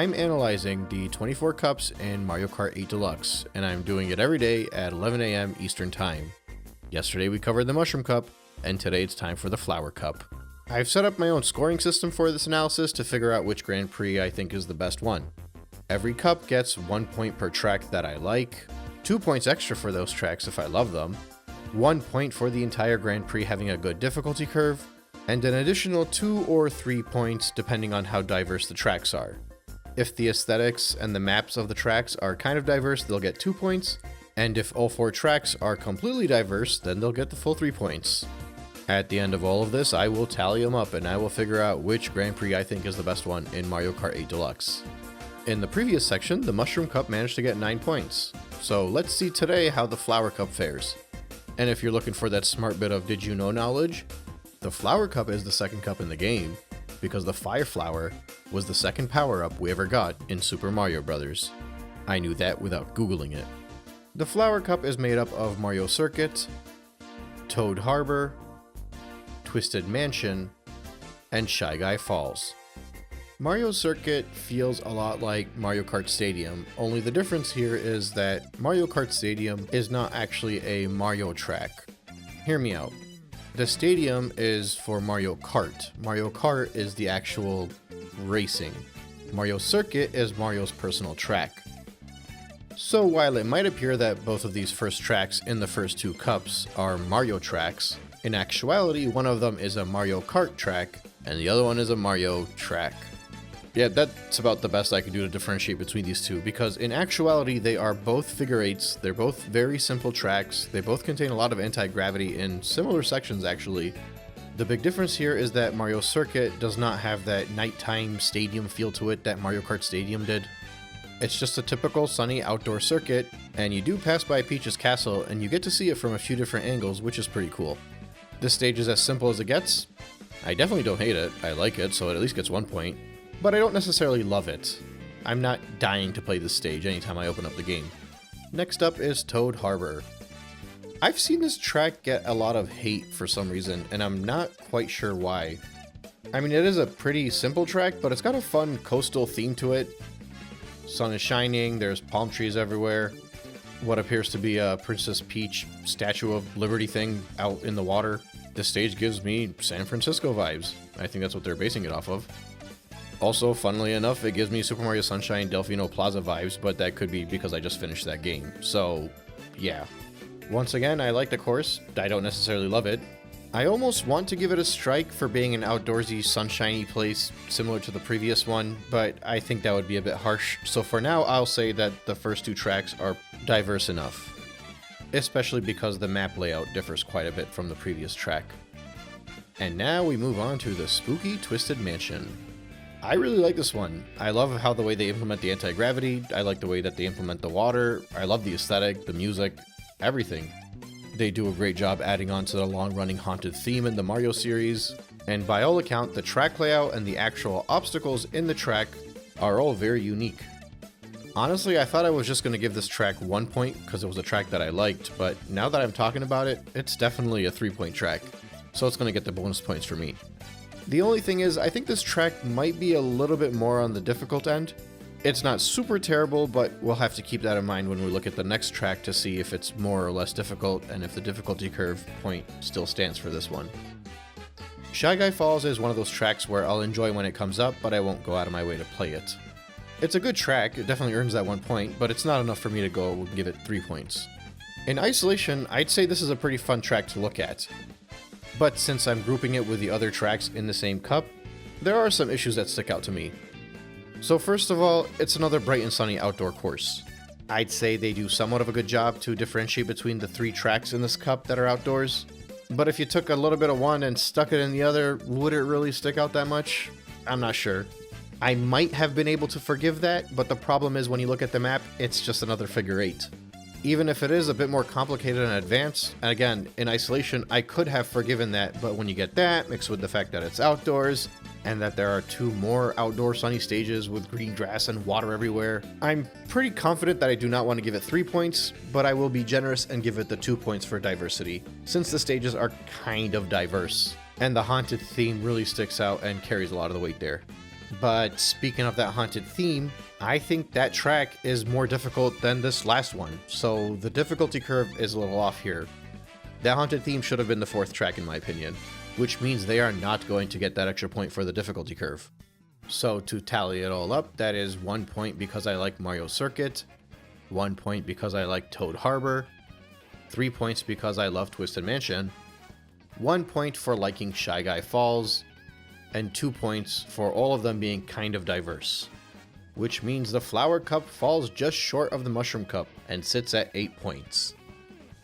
I'm analyzing the 24 cups in Mario Kart 8 Deluxe, and I'm doing it every day at 11 a.m. Eastern Time. Yesterday we covered the Mushroom Cup, and today it's time for the Flower Cup. I've set up my own scoring system for this analysis to figure out which Grand Prix I think is the best one. Every cup gets 1 point per track that I like, 2 points extra for those tracks if I love them, 1 point for the entire Grand Prix having a good difficulty curve, and an additional 2 or 3 points depending on how diverse the tracks are. If the aesthetics and the maps of the tracks are kind of diverse, they'll get 2 points, and if all 4 tracks are completely diverse, then they'll get the full 3 points. At the end of all of this, I will tally them up and I will figure out which Grand Prix I think is the best one in Mario Kart 8 Deluxe. In the previous section, the Mushroom Cup managed to get 9 points, so let's see today how the Flower Cup fares. And if you're looking for that smart bit of did you know knowledge, the Flower Cup is the second cup in the game, because the Fire Flower was the second power-up we ever got in Super Mario Bros. I knew that without Googling it. The Flower Cup is made up of Mario Circuit, Toad Harbor, Twisted Mansion, and Shy Guy Falls. Mario Circuit feels a lot like Mario Kart Stadium, only the difference here is that Mario Kart Stadium is not actually a Mario track. Hear me out. The stadium is for Mario Kart. Mario Kart is the actual racing. Mario Circuit is Mario's personal track. So while it might appear that both of these first tracks in the first 2 cups are Mario tracks, in actuality one of them is a Mario Kart track and the other one is a Mario track. Yeah, that's about the best I can do to differentiate between these two, because in actuality they are both figure 8s, they're both very simple tracks, they both contain a lot of anti-gravity in similar sections actually. The big difference here is that Mario Circuit does not have that nighttime stadium feel to it that Mario Kart Stadium did. It's just a typical sunny outdoor circuit, and you do pass by Peach's castle and you get to see it from a few different angles, which is pretty cool. This stage is as simple as it gets. I definitely don't hate it, I like it, so it at least gets 1 point. But I don't necessarily love it. I'm not dying to play this stage anytime I open up the game. Next up is Toad Harbor. I've seen this track get a lot of hate for some reason, and I'm not quite sure why. I mean, it is a pretty simple track, but it's got a fun coastal theme to it. Sun is shining, there's palm trees everywhere. What appears to be a Princess Peach Statue of Liberty thing out in the water. This stage gives me San Francisco vibes. I think that's what they're basing it off of. Also, funnily enough, it gives me Super Mario Sunshine Delfino Plaza vibes, but that could be because I just finished that game. So, yeah. Once again, I like the course. I don't necessarily love it. I almost want to give it a strike for being an outdoorsy, sunshiny place similar to the previous one, but I think that would be a bit harsh. So for now, I'll say that the first 2 tracks are diverse enough. Especially because the map layout differs quite a bit from the previous track. And now we move on to the spooky Twisted Mansion. I really like this one. I love how the way they implement the anti-gravity, I like the way that they implement the water, I love the aesthetic, the music, everything. They do a great job adding on to the long-running haunted theme in the Mario series, and by all account, the track layout and the actual obstacles in the track are all very unique. Honestly, I thought I was just going to give this track 1 point because it was a track that I liked, but now that I'm talking about it, it's definitely a 3-point track, so it's going to get the bonus points for me. The only thing is, I think this track might be a little bit more on the difficult end. It's not super terrible, but we'll have to keep that in mind when we look at the next track to see if it's more or less difficult and if the difficulty curve point still stands for this one. Shy Guy Falls is one of those tracks where I'll enjoy when it comes up, but I won't go out of my way to play it. It's a good track, it definitely earns that 1 point, but it's not enough for me to go and give it 3 points. In isolation, I'd say this is a pretty fun track to look at. But since I'm grouping it with the other tracks in the same cup, there are some issues that stick out to me. So first of all, it's another bright and sunny outdoor course. I'd say they do somewhat of a good job to differentiate between the 3 tracks in this cup that are outdoors. But if you took a little bit of one and stuck it in the other, would it really stick out that much? I'm not sure. I might have been able to forgive that, but the problem is when you look at the map, it's just another figure 8. Even if it is a bit more complicated and advanced, and again, in isolation, I could have forgiven that, but when you get that, mixed with the fact that it's outdoors, and that there are 2 more outdoor sunny stages with green grass and water everywhere, I'm pretty confident that I do not want to give it 3 points, but I will be generous and give it the 2 points for diversity, since the stages are kind of diverse, and the haunted theme really sticks out and carries a lot of the weight there. But speaking of that haunted theme, I think that track is more difficult than this last one, so the difficulty curve is a little off here. That haunted theme should have been the 4th track in my opinion, which means they are not going to get that extra point for the difficulty curve. So to tally it all up, that is 1 point because I like Mario Circuit, 1 point because I like Toad Harbor, 3 points because I love Twisted Mansion, 1 point for liking Shy Guy Falls, and 2 points for all of them being kind of diverse. Which means the Flower Cup falls just short of the Mushroom Cup and sits at 8 points.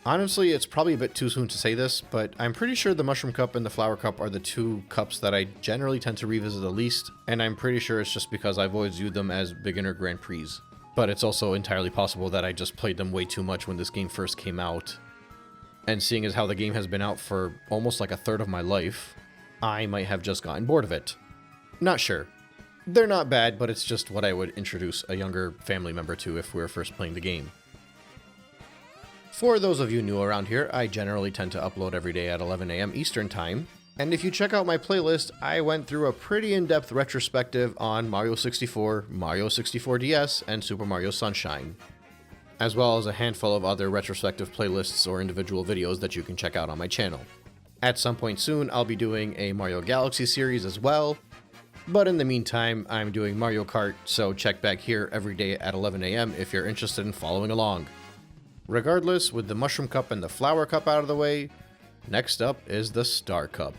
Honestly, it's probably a bit too soon to say this, but I'm pretty sure the Mushroom Cup and the Flower Cup are the 2 cups that I generally tend to revisit the least, and I'm pretty sure it's just because I've always viewed them as beginner Grand Prix. But it's also entirely possible that I just played them way too much when this game first came out. And seeing as how the game has been out for almost like a third of my life, I might have just gotten bored of it. Not sure. They're not bad, but it's just what I would introduce a younger family member to if we were first playing the game. For those of you new around here, I generally tend to upload every day at 11 AM Eastern Time, and if you check out my playlist, I went through a pretty in-depth retrospective on Mario 64, Mario 64 DS, and Super Mario Sunshine, as well as a handful of other retrospective playlists or individual videos that you can check out on my channel. At some point soon, I'll be doing a Mario Galaxy series as well, but in the meantime, I'm doing Mario Kart, so check back here every day at 11 AM if you're interested in following along. Regardless, with the Mushroom Cup and the Flower Cup out of the way, next up is the Star Cup.